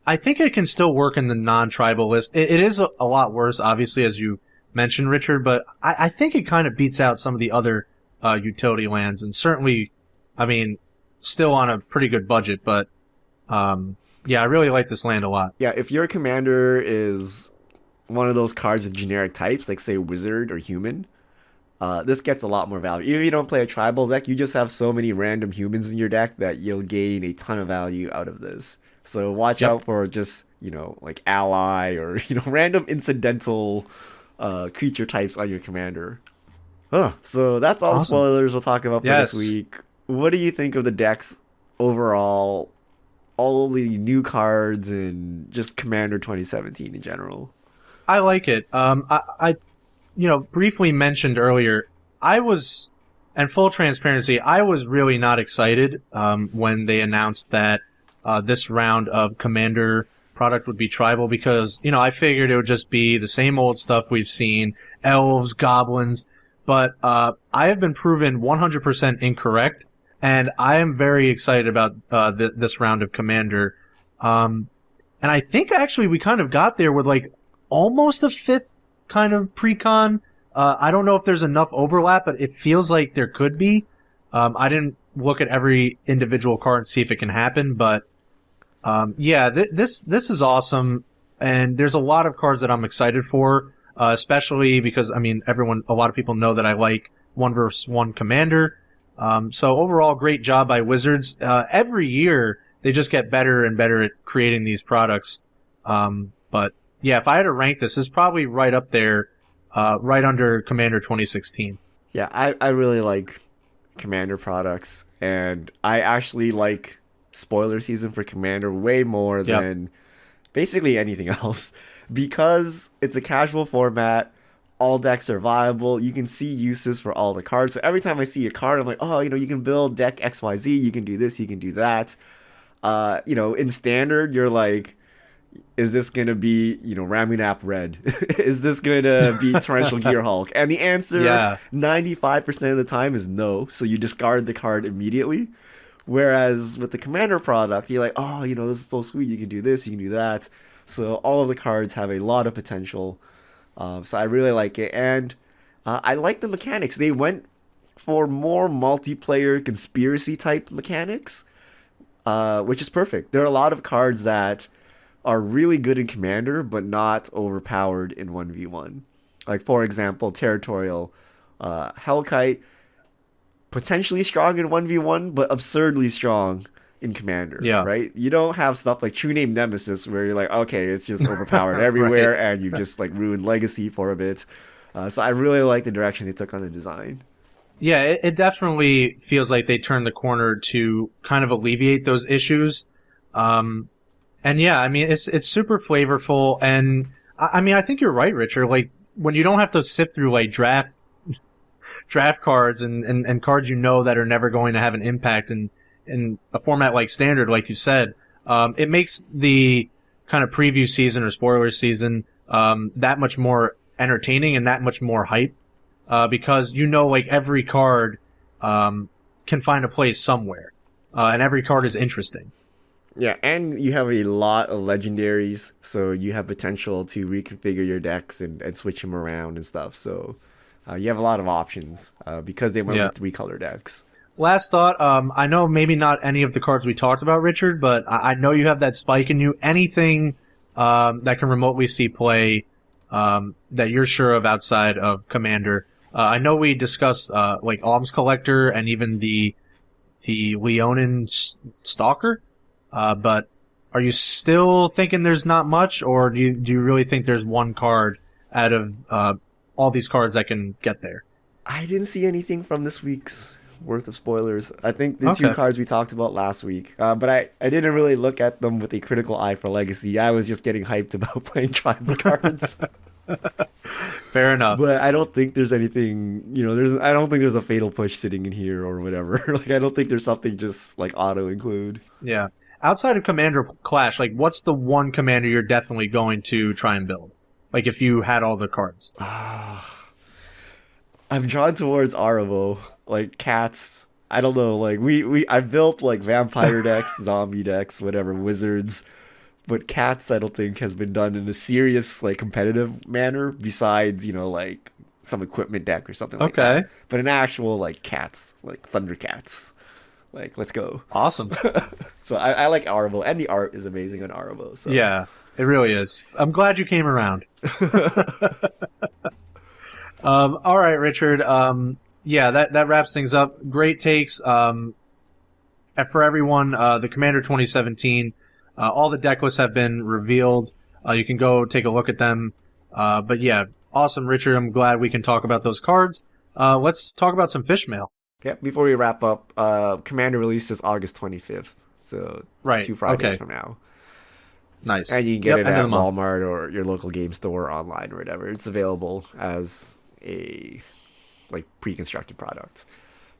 I think it can still work in the non-tribal list. It is a lot worse, obviously, as you mentioned, Richard, but I think it kind of beats out some of the other utility lands, and certainly, I mean, still on a pretty good budget, but yeah, I really like this land a lot. Yeah, if your commander is one of those cards with generic types, like say wizard or human, this gets a lot more value. Even if you don't play a tribal deck, you just have so many random humans in your deck that you'll gain a ton of value out of this. So watch out for just, like ally or, random incidental creature types on your commander. So that's all the spoilers we'll talk about for this week. What do you think of the decks overall? All the new cards and just Commander 2017 in general. I like it. I briefly mentioned earlier, and full transparency, I was really not excited when they announced that this round of Commander product would be tribal, because, I figured it would just be the same old stuff we've seen, elves, goblins, but I have been proven 100% incorrect, and I am very excited about this round of Commander. And I think actually we kind of got there with like almost a 5th kind of pre-con. I don't know if there's enough overlap, but it feels like there could be. I didn't look at every individual card and see if it can happen, but this is awesome, and there's a lot of cards that I'm excited for, especially because, I mean, a lot of people know that I like 1v1 Commander. So overall, great job by Wizards. Every year, they just get better and better at creating these products. But yeah, if I had to rank this is probably right up there, right under Commander 2016. Yeah, I really like Commander products, and I actually like spoiler season for Commander way more than basically anything else, because it's a casual format. All decks are viable. You can see uses for all the cards. So every time I see a card, I'm like, oh, you can build deck XYZ. You can do this. You can do that. In Standard, you're like, is this going to be, Ramunap Red? Is this going to be Torrential Gear Hulk? And the answer 95% of the time is no. So you discard the card immediately. Whereas with the Commander product, you're like, oh, this is so sweet. You can do this. You can do that. So all of the cards have a lot of potential. So I really like it, and I like the mechanics. They went for more multiplayer conspiracy type mechanics, which is perfect. There are a lot of cards that are really good in Commander, but not overpowered in 1v1. Like, for example, Territorial Hellkite, potentially strong in 1v1, but absurdly strong in Commander, right? You don't have stuff like True Name Nemesis where you're like, okay, it's just overpowered everywhere, right, and you've just like ruined Legacy for a bit. So I really like the direction they took on the design. Yeah, it definitely feels like they turned the corner to kind of alleviate those issues. And yeah, I mean, it's super flavorful, and I mean, I think you're right, Richard. Like, when you don't have to sift through like draft cards and cards that are never going to have an impact in a format like Standard, like you said, it makes the kind of preview season or spoiler season that much more entertaining and that much more hype, because like every card can find a place somewhere, and every card is interesting. Yeah, and you have a lot of legendaries, so you have potential to reconfigure your decks and switch them around and stuff. So you have a lot of options because they went with 3-color decks. last thought. I know maybe not any of the cards we talked about, Richard, but I know you have that spike in you. Anything that can remotely see play that you're sure of outside of Commander. I know we discussed like Alms Collector and even the Leonin Stalker, but are you still thinking there's not much, or do you really think there's one card out of all these cards that can get there? I didn't see anything from this week's worth of spoilers. I think the two cards we talked about last week, but I didn't really look at them with a critical eye for Legacy. I was just getting hyped about playing tribal cards. Fair enough. But I don't think there's anything, I don't think there's a fatal push sitting in here or whatever. Like, I don't think there's something just like auto include. Yeah. Outside of Commander Clash, like, what's the one commander you're definitely going to try and build? Like, if you had all the cards. I'm drawn towards Aravo, like cats. I don't know, like I've built like vampire decks, zombie decks, whatever, wizards. But cats, I don't think has been done in a serious, like, competitive manner. Besides, like some equipment deck or something like that. But an actual like cats, like Thundercats, like let's go. Awesome. So I like Aravo, and the art is amazing on Aravo. So yeah, it really is. I'm glad you came around. All right, Richard. Yeah, that wraps things up. Great takes. And for everyone, the Commander 2017. All the deck lists have been revealed. You can go take a look at them. But yeah, awesome, Richard. I'm glad we can talk about those cards. Let's talk about some fish mail. Yeah, before we wrap up, Commander releases August 25th. So 2 Fridays from now. Nice. And you can get it at Walmart or your local game store online or whatever. It's available as a pre-constructed product.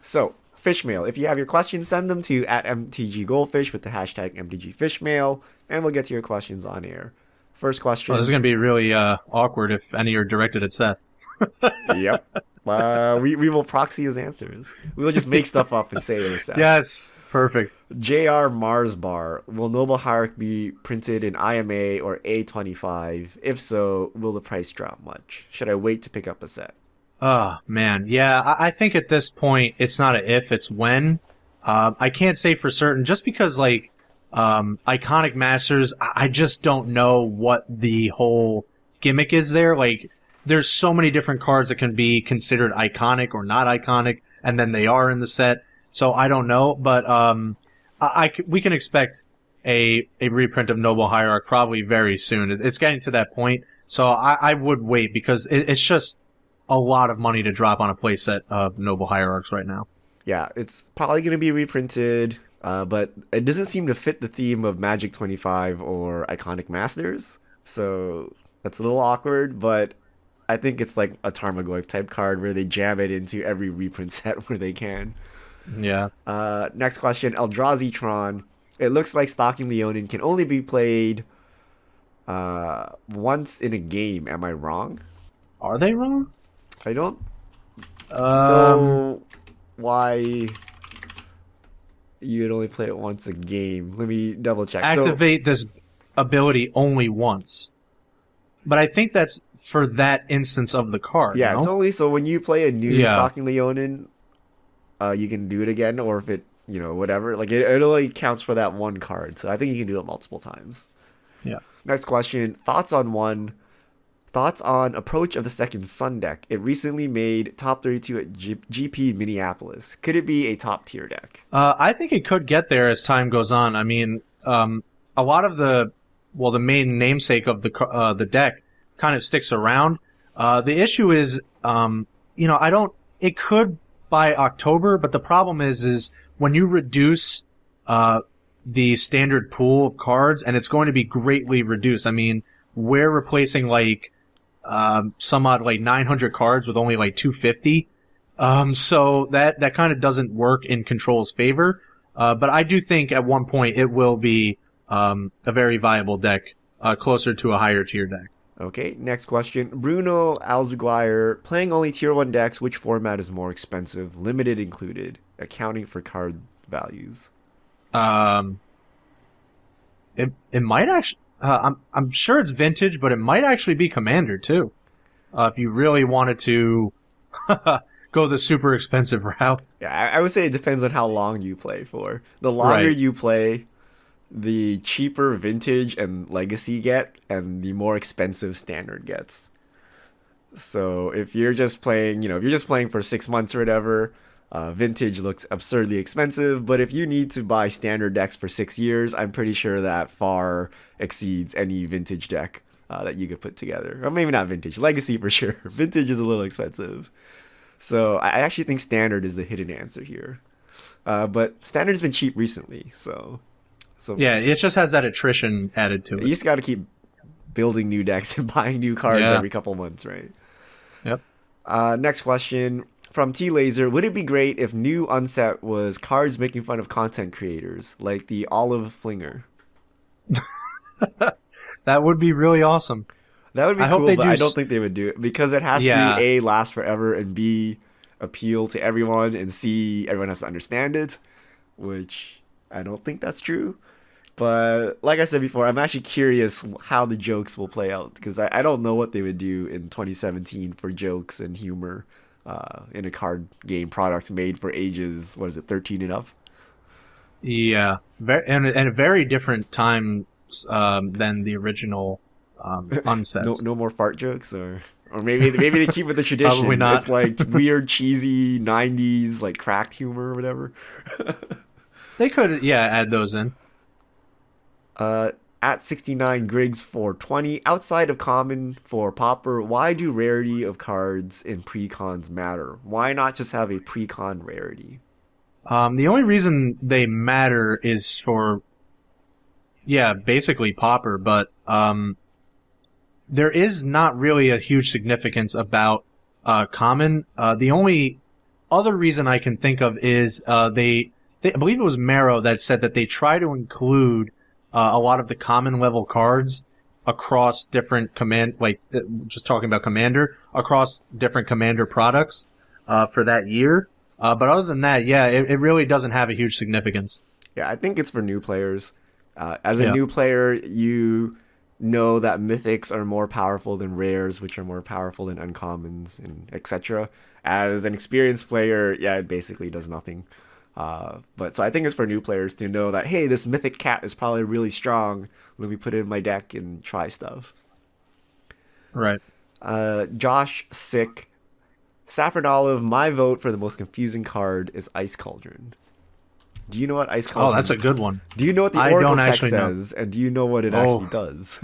So, Fishmail. If you have your questions, send them to @MTGGoldfish with the hashtag MTGFishmail, and we'll get to your questions on air. First question. This is going to be really awkward if any are directed at Seth. Yep. We will proxy his answers. We will just make stuff up and say it was Seth. Yes. Perfect. JR Marsbar. Will Noble Hierarch be printed in IMA or A25? If so, will the price drop much? Should I wait to pick up a set? Oh, man. Yeah, I think at this point, it's not a if, it's when. I can't say for certain, just because, like, Iconic Masters, I just don't know what the whole gimmick is there. Like, there's so many different cards that can be considered iconic or not iconic, and then they are in the set. So I don't know, but we can expect a reprint of Noble Hierarch probably very soon. It's getting to that point, so I would wait, because it's just a lot of money to drop on a playset of Noble Hierarchs right now. Yeah, it's probably going to be reprinted, but it doesn't seem to fit the theme of Magic 25 or Iconic Masters, so that's a little awkward, but I think it's like a Tarmogoyf type card where they jam it into every reprint set where they can. Yeah. Next question, Eldrazi Tron. It looks like Stalking Leonin can only be played once in a game. Am I wrong? Are they wrong? I don't know why you'd only play it once a game. Let me double check. Activate this ability only once. But I think that's for that instance of the card. Yeah, no? It's only so when you play a new Stalking Leonin, you can do it again, or if it, whatever. Like, it only counts for that one card. So I think you can do it multiple times. Yeah. Next question. Thoughts on Approach of the Second Sun deck. It recently made top 32 at GP Minneapolis. Could it be a top tier deck? I think it could get there as time goes on. I mean, a lot of the main namesake of the deck kind of sticks around. The issue is, it could by October, but the problem is when you reduce the standard pool of cards, and it's going to be greatly reduced. I mean, we're replacing some odd 900 cards with only 250. So that kind of doesn't work in Control's favor. But I do think at one point it will be a very viable deck, closer to a higher tier deck. Okay, next question. Bruno Alzuguire, playing only tier 1 decks, which format is more expensive, limited included, accounting for card values? It might actually... I'm sure it's Vintage, but it might actually be Commander too. If you really wanted to go go the super expensive route. Yeah, I would say it depends on how long you play for. The longer Right. you play, the cheaper vintage and legacy get, and the more expensive standard gets. So if you're just playing, if you're just playing for 6 months or whatever, vintage looks absurdly expensive. But if you need to buy standard decks for 6 years, I'm pretty sure that far exceeds any vintage deck that you could put together. Or maybe not vintage, legacy for sure. Vintage is a little expensive. So I actually think standard is the hidden answer here. But standard's been cheap recently, so Yeah, it just has that attrition added to you it. just got to keep building new decks and buying new cards Yeah. every couple months, right? Yep. Next question from T Laser: would it be great if new unset was cards making fun of content creators, like the Olive Flinger? That would be really awesome. That would be I hope cool, they but do I don't think they would do it because it has Yeah. to A, last forever, and B, appeal to everyone, and C, everyone has to understand it, which I don't think that's true. But like I said before, I'm actually curious how the jokes will play out because I don't know what they would do in 2017 for jokes and humor in a card game product made for ages, what is it, 13 and up? Yeah, and a very different time than the original unsets. No more fart jokes, or maybe they keep with the tradition. Probably not. It's like weird, cheesy 90s, like cracked humor or whatever. They could, yeah, add those in. At 69 Griggs 420, outside of common for Pauper, why do rarity of cards in precons matter? Why not just have a precon rarity? The only reason they matter is for, yeah, basically Pauper, but there is not really a huge significance about common. The only other reason I can think of is they I believe it was Marrow that said that they try to include a lot of the common level cards across different just talking about Commander, across different Commander products for that year. But other than that, yeah, it really doesn't have a huge significance. Yeah, I think it's for new players. As a Yeah. new player, you know that mythics are more powerful than rares, which are more powerful than uncommons, and etc. As an experienced player, yeah, it basically does nothing. But so I think it's for new players to know that, hey, this mythic cat is probably really strong. Let me put it in my deck and try stuff. Right. Josh Sick, Saffron Olive, my vote for the most confusing card is Ice Cauldron. Do you know what Ice Cauldron? Oh, that's a good one. Do you know what the I Oracle don't text actually know. says? And do you know what it Oh. actually does?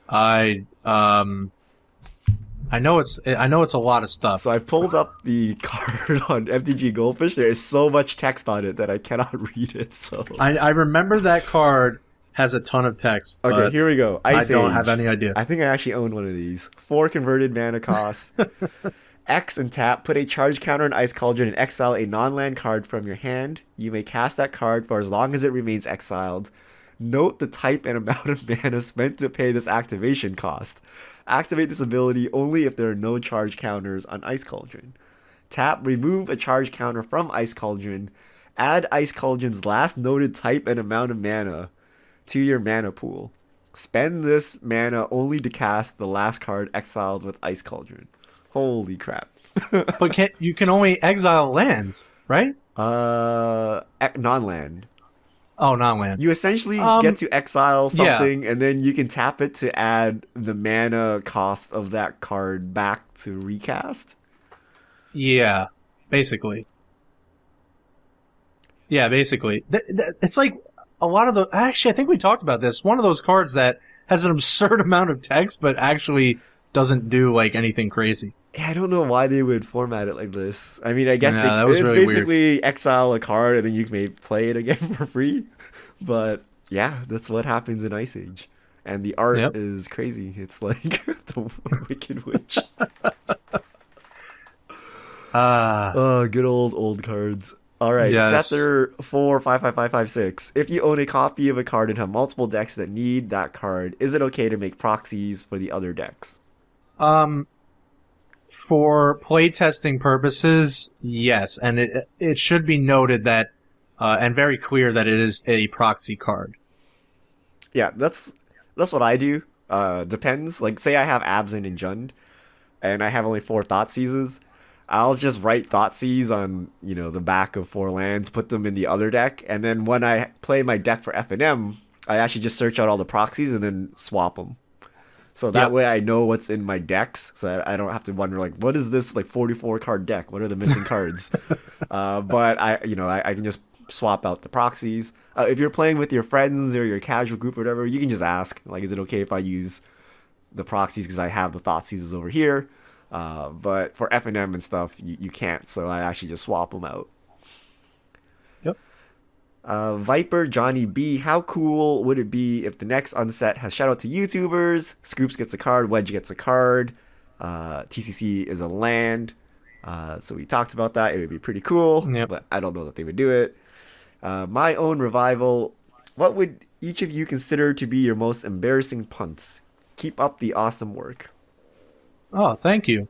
I know it's a lot of stuff. So I pulled up the card on MTG Goldfish. There is so much text on it that I cannot read it. So I remember that card has a ton of text. okay, but here we go. I Ice don't Age. have any idea. I think I actually own one of these. 4 converted mana cost. X and tap. Put a charge counter on Ice Cauldron and exile a non-land card from your hand. You may cast that card for as long as it remains exiled. Note the type and amount of mana spent to pay this activation cost. Activate this ability only if there are no charge counters on Ice Cauldron. Tap, remove a charge counter from Ice Cauldron. Add Ice Cauldron's last noted type and amount of mana to your mana pool. Spend this mana only to cast the last card exiled with Ice Cauldron. Holy crap. But you can only exile lands, right? Non-land. Oh, not land. You essentially get to exile yeah. something, and then you can tap it to add the mana cost of that card back to recast. Yeah, basically. Yeah, basically. It's like a lot of the... Actually, I think we talked about this. One of those cards that has an absurd amount of text, but actually doesn't do like anything crazy. Yeah, I don't know why they would format it like this. I mean, I guess that was it's really basically exile a card, and then you may play it again for free. But yeah, that's what happens in Ice Age. And the art Yep. is crazy. It's like the Wicked Witch. Oh, good old cards. All right, Yes. Sether 455556. If you own a copy of a card and have multiple decks that need that card, is it okay to make proxies for the other decks? For playtesting purposes, yes, and it should be noted that and very clear that it is a proxy card. Yeah, that's what I do. Depends. Like, say I have Absent and Jund, and I have only 4 Thought Seizes. I'll just write Thoughtseize on, the back of 4 lands, put them in the other deck, and then when I play my deck for F&M, I actually just search out all the proxies and then swap them. So that way I know what's in my decks, so I don't have to wonder, like, what is this, like, 44 card deck? What are the missing cards? But I can just swap out the proxies. If you're playing with your friends or your casual group or whatever, you can just ask, like, is it okay if I use the proxies because I have the Thoughtseizes over here? But for F&M and stuff, you can't, so I actually just swap them out. Yep. Viper Johnny B, how cool would it be if the next unset has shout out to YouTubers, Scoops gets a card, Wedge gets a card, TCC is a land. So we talked about that. It would be pretty cool, but I don't know that they would do it. My own revival, what would each of you consider to be your most embarrassing punts? Keep up the awesome work. Oh, thank you.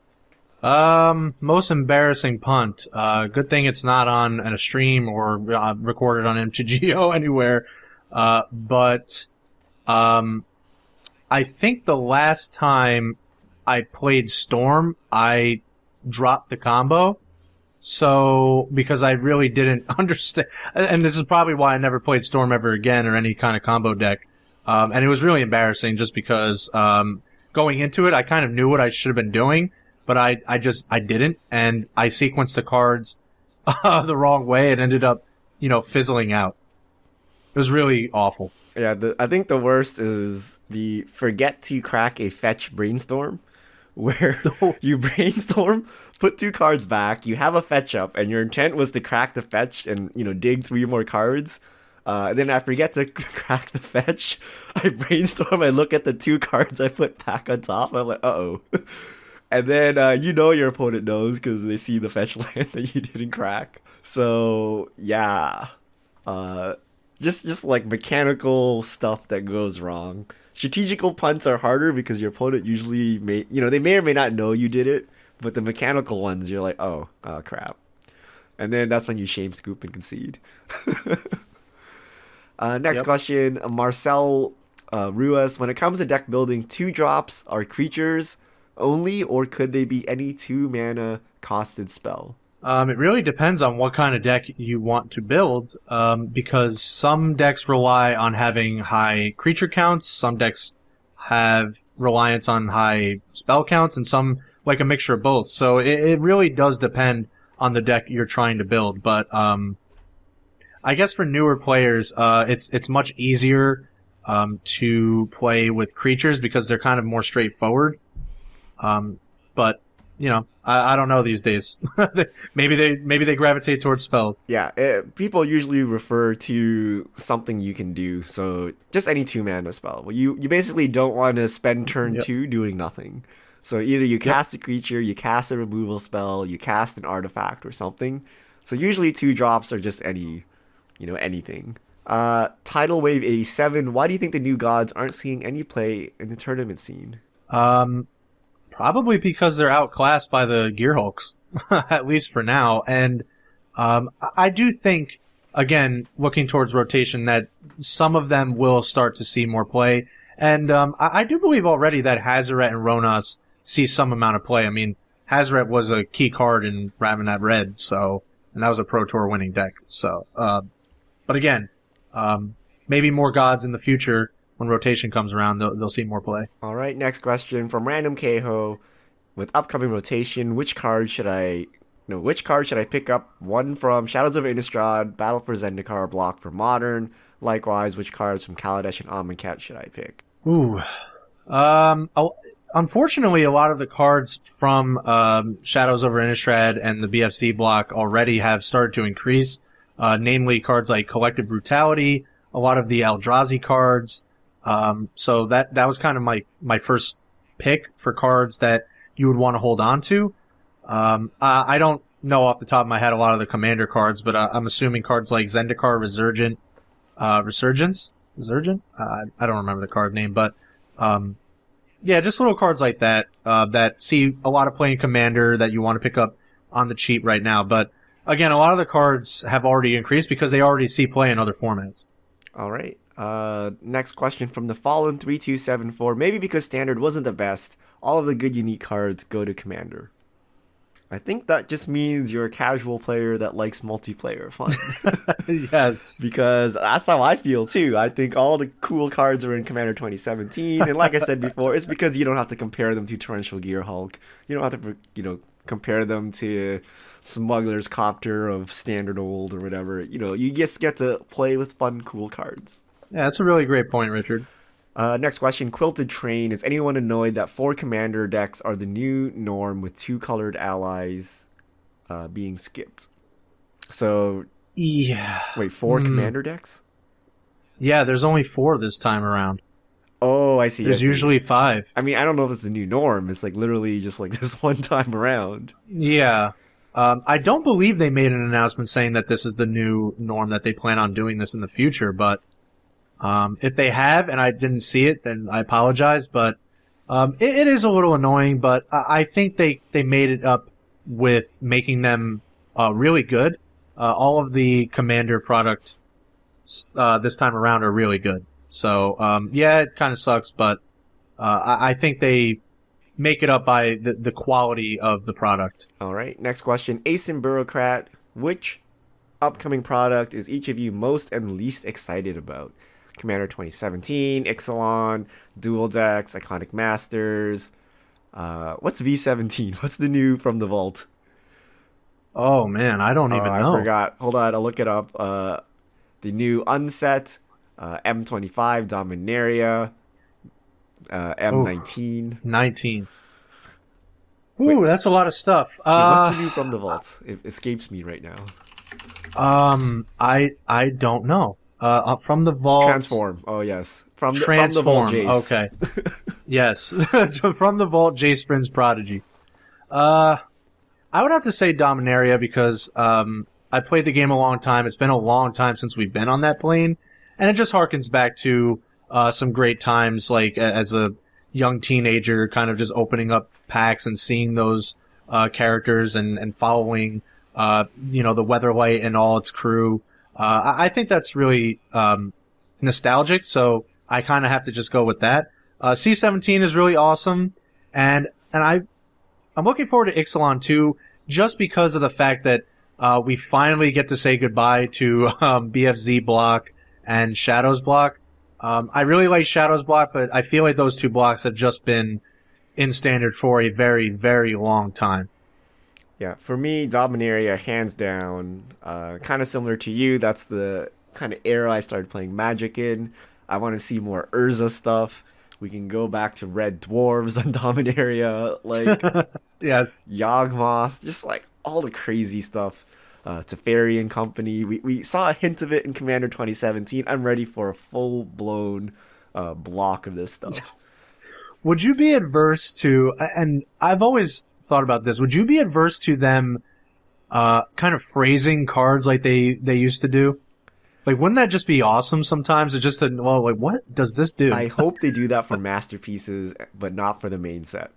Most embarrassing punt. Good thing it's not on a stream or recorded on MTGO anywhere. But I think the last time I played Storm, I dropped the combo. So, because I really didn't understand, and this is probably why I never played Storm ever again or any kind of combo deck. And it was really embarrassing just because, going into it, I kind of knew what I should have been doing, but I didn't, and I sequenced the cards the wrong way and ended up, fizzling out. It was really awful. Yeah, I think the worst is the forget to crack a fetch brainstorm, where you brainstorm, put 2 cards back, you have a fetch up, and your intent was to crack the fetch and, dig 3 more cards. Then I forget to crack the fetch. I brainstorm, I look at the 2 cards I put back on top, and I'm like, uh-oh. And then your opponent knows because they see the fetch land that you didn't crack. So, yeah. Just like mechanical stuff that goes wrong. Strategical punts are harder because your opponent usually they may or may not know you did it, but the mechanical ones, you're like, oh crap. And then that's when you shame, scoop, and concede. Next question, Marcel Ruas. When it comes to deck building, 2-drops are creatures only, or could they be any 2-mana costed spell? It really depends on what kind of deck you want to build, because some decks rely on having high creature counts, some decks have reliance on high spell counts, and some like a mixture of both. So it really does depend on the deck you're trying to build. But I guess for newer players, it's much easier to play with creatures because they're kind of more straightforward. But I don't know these days. maybe they gravitate towards spells. Yeah, people usually refer to something you can do. So just any 2-mana spell. Well, you basically don't want to spend turn 2 doing nothing. So either you cast a creature, you cast a removal spell, you cast an artifact or something. So usually 2-drops are just anything. Tidal Wave 87. Why do you think the new gods aren't seeing any play in the tournament scene? Probably because they're outclassed by the Gearhulks, at least for now. And I do think, again, looking towards rotation, that some of them will start to see more play. And I do believe already that Hazoret and Ronas see some amount of play. I mean, Hazoret was a key card in Ravenat Red, and that was a Pro Tour winning deck. So, but again, maybe more gods in the future. When rotation comes around, they'll see more play. All right, next question from Random Keho. With upcoming rotation, which card should I pick up? One from Shadows of Innistrad, Battle for Zendikar, Block for Modern. Likewise, which cards from Kaladesh and Amonkhet should I pick? Ooh. Unfortunately, a lot of the cards from Shadows over Innistrad and the BFZ block already have started to increase, namely cards like Collective Brutality, a lot of the Eldrazi cards. So that was kind of my first pick for cards that you would want to hold on to. I don't know off the top of my head a lot of the commander cards, but I'm assuming cards like Zendikar Resurgent, Resurgence? Resurgent? I don't remember the card name, but yeah, just little cards like that that see a lot of play in commander that you want to pick up on the cheap right now. But again, a lot of the cards have already increased because they already see play in other formats. All right. Next question from the Fallen 3274. Maybe because Standard wasn't the best, all of the good unique cards go to Commander. I think that just means you're a casual player that likes multiplayer fun. Yes. Because that's how I feel too. I think all the cool cards are in Commander 2017, and like I said before, it's because you don't have to compare them to Torrential Gear Hulk. You don't have to, compare them to Smuggler's Copter of Standard Old or whatever. You just get to play with fun, cool cards. Yeah, that's a really great point, Richard. Next question, Quilted Train. Is anyone annoyed that 4 commander decks are the new norm with 2 colored allies being skipped? So, yeah. Wait, 4 commander decks? Yeah, there's only 4 this time around. Oh, I see. There's usually 5. I mean, I don't know if it's the new norm. It's like literally just like this one time around. Yeah. I don't believe they made an announcement saying that this is the new norm, that they plan on doing this in the future, but if they have and I didn't see it, then I apologize, but it is a little annoying, but I think they made it up with making them really good. All of the Commander product this time around are really good. So, yeah, it kind of sucks, but I think they make it up by the quality of the product. All right, next question. Ace and Bureaucrat, which upcoming product is each of you most and least excited about? Commander 2017, Ixalan, Dual Decks, Iconic Masters. What's V17? What's the new from the vault? Oh, man, I don't even know. I forgot. Hold on, I'll look it up. The new Unset, M25, Dominaria, M19. 19. Ooh, that's a lot of stuff. What's the new from the vault? It escapes me right now. I don't know. From the vault. Transform. Oh yes. From the Transform. vault, Jace. Okay. Yes. From the vault, Jace Vryn's Prodigy. I would have to say Dominaria because I played the game a long time. It's been a long time since we've been on that plane, and it just harkens back to some great times, like as a young teenager, kind of just opening up packs and seeing those characters and following the Weatherlight and all its crew. I think that's really nostalgic, so I kind of have to just go with that. C-17 is really awesome, and I'm looking forward to Ixalan too, just because of the fact that we finally get to say goodbye to BFZ block and Shadows block. I really like Shadows block, but I feel like those 2 blocks have just been in standard for a very, very long time. Yeah, for me, Dominaria, hands down, kind of similar to you. That's the kind of era I started playing Magic in. I want to see more Urza stuff. We can go back to Red Dwarves on Dominaria, like yes, Yawgmoth, just like all the crazy stuff. Teferi and company. We saw a hint of it in Commander 2017. I'm ready for a full-blown block of this stuff. Would you be adverse to, and I've always thought about this, would you be adverse to them kind of phrasing cards like they used to do? Like, wouldn't that just be awesome sometimes? It's just, what does this do? I hope they do that for masterpieces, but not for the main set.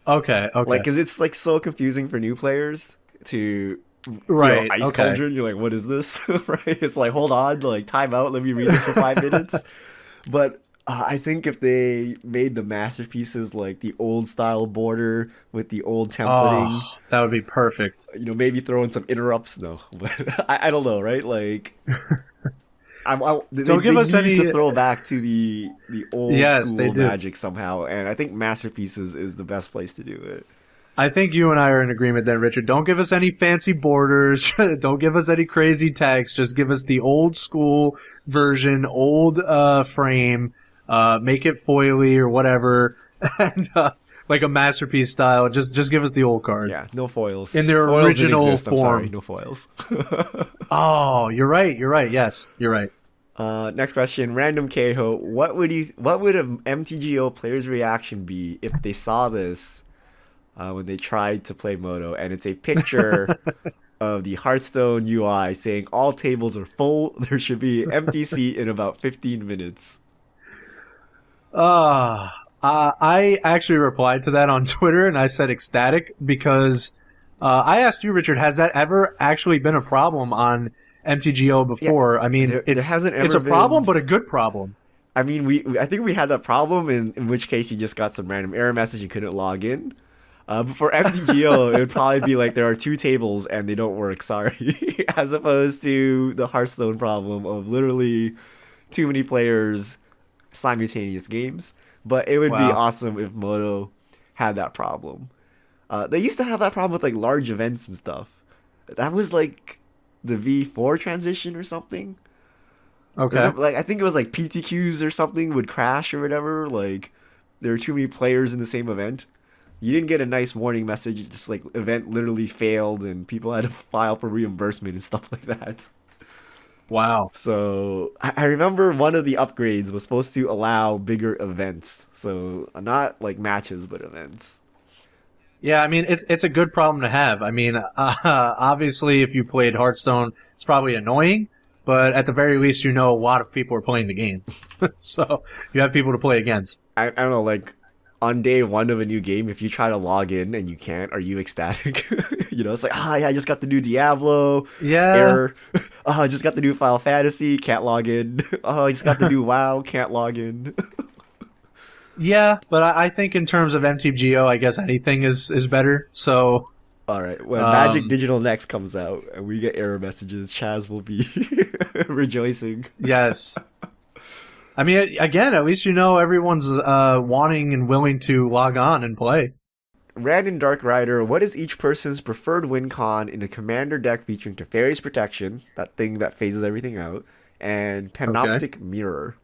Okay. Like, because it's, like, so confusing for new players to... Right. Ice Cauldron, you're like, what is this? Right? It's like, hold on, like, time out, let me read this for 5 minutes. But I think if they made the masterpieces like the old style border with the old templating, that would be perfect. Maybe throw in some interrupts. No, but I don't know, right? Like, they need to throw back to the old school Magic somehow, and I think masterpieces is the best place to do it. I think you and I are in agreement then, Richard. Don't give us any fancy borders. Don't give us any crazy text. Just give us the old school version, old frame. Make it foily or whatever, and like a masterpiece style. Just give us the old card. Yeah, no foils in their foils original form. I'm sorry, no foils. Oh, you're right. Yes, you're right. Next question, Random Keho. What would an MTGO player's reaction be if they saw this when they tried to play Moto, and it's a picture of the Hearthstone UI saying all tables are full. There should be an empty seat in about 15 minutes. I actually replied to that on Twitter, and I said ecstatic because I asked you, Richard, has that ever actually been a problem on MTGO before? Yeah, I mean, there hasn't ever it's a problem, but a good problem. I mean, I think we had that problem, in which case you just got some random error message, you couldn't log in. But for MTGO, it would probably be like there are two tables and they don't work. Sorry, as opposed to the Hearthstone problem of literally too many players, simultaneous games. But it would be Wow. awesome if Moto had that problem. They used to have that problem with like large events and stuff. That was like the V4 transition or something. Okay. Remember, like I think it was like PTQs or something would crash or whatever. Like there were too many players in the same event. You didn't get a nice warning message. It just like event literally failed and people had to file for reimbursement and stuff like that. Wow. So I remember one of the upgrades was supposed to allow bigger events. So not like matches, but events. Yeah, I mean it's a good problem to have. I mean, obviously, if you played Hearthstone, it's probably annoying, but at the very least, you know a lot of people are playing the game, so you have people to play against. I don't know, like on day one of a new game, if you try to log in and you can't, are you ecstatic? You know, it's like, yeah, I just got the new Diablo, Yeah, error. Oh, I just got the new Final Fantasy, can't log in. Oh, I just got the new WoW, can't log in. yeah, but I think in terms of MTGO, I guess anything is better. So All right, when Magic Digital next comes out and we get error messages, Chaz will be rejoicing. yes, I mean again, at least you know everyone's wanting and willing to log on and play. Red and Dark Rider, what is each person's preferred win con in a commander deck featuring Teferi's Protection, that thing that phases everything out, and Panoptic Mirror?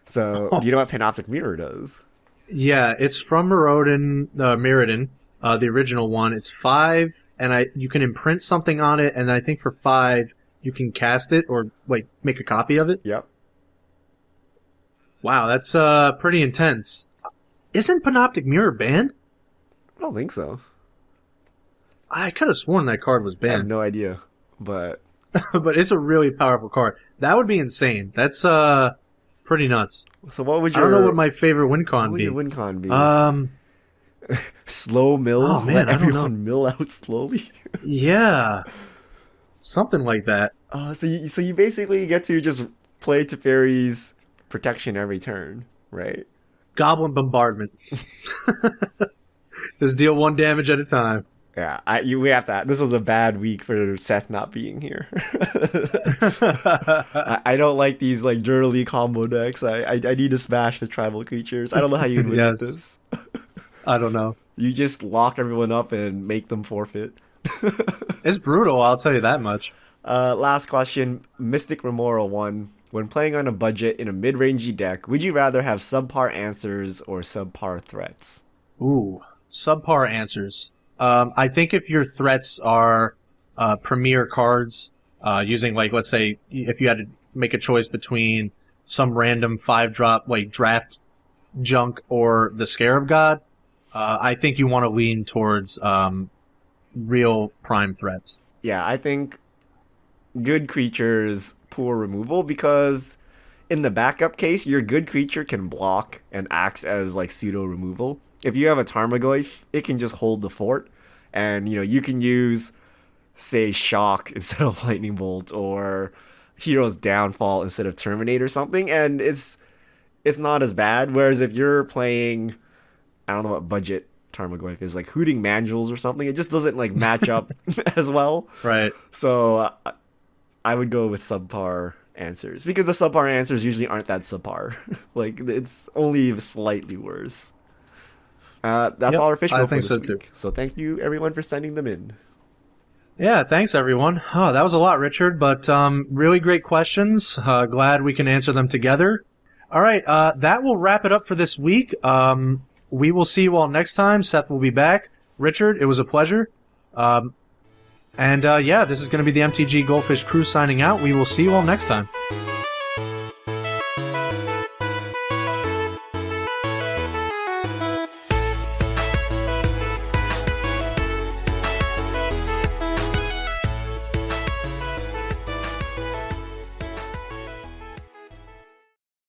So, do you know what Panoptic Mirror does? Yeah, it's from Mirrodin, the original one. It's 5, and you can imprint something on it, and I think for 5 you can cast it or like make a copy of it. Yep. Wow, that's pretty intense. Isn't Panoptic Mirror banned? I don't think so. I could have sworn that card was I have banned, no idea. But but it's a really powerful card. That would be insane. That's pretty nuts. so what would I your don't know what my favorite win what con would be. your win con be? Um, Slow mill? Oh, man, Let I don't know. everyone mill out slowly? yeah, something like that. So you basically get to just play Teferi's Protection every turn, right? Goblin Bombardment. Just deal 1 damage at a time. Yeah, we have to. This was a bad week for Seth not being here. I don't like these like journaly combo decks. I need to smash the tribal creatures. I don't know how you win Yes. with this. I don't know. You just lock everyone up and make them forfeit. It's brutal, I'll tell you that much. Last question. Mystic Remora 1. When playing on a budget in a mid-rangey deck, would you rather have subpar answers or subpar threats? Ooh, subpar answers. I think if your threats are premier cards, using like, let's say, if you had to make a choice between some random 5-drop like draft junk or the Scarab God, I think you want to lean towards real prime threats. Yeah, I think good creatures, poor removal, because in the backup case, your good creature can block and acts as like pseudo removal. If you have a Tarmogoyf, it can just hold the fort, and you can use, say, Shock instead of Lightning Bolt, or Hero's Downfall instead of Terminate or something, and it's not as bad. Whereas if you're playing, I don't know what budget Tarmogoyf is, like Hooting Mandrills or something, it just doesn't like match up as well. Right. So I would go with subpar answers, because the subpar answers usually aren't that subpar. Like it's only slightly worse. That's all our fish I roll for think this so week. too. So thank you everyone for sending them in. Yeah, thanks everyone. Oh, that was a lot, Richard, but really great questions. Glad we can answer them together. All right, that will wrap it up for this week. We will see you all next time. Seth will be back. Richard, it was a pleasure. And this is going to be the MTG Goldfish Crew signing out. We will see you all next time.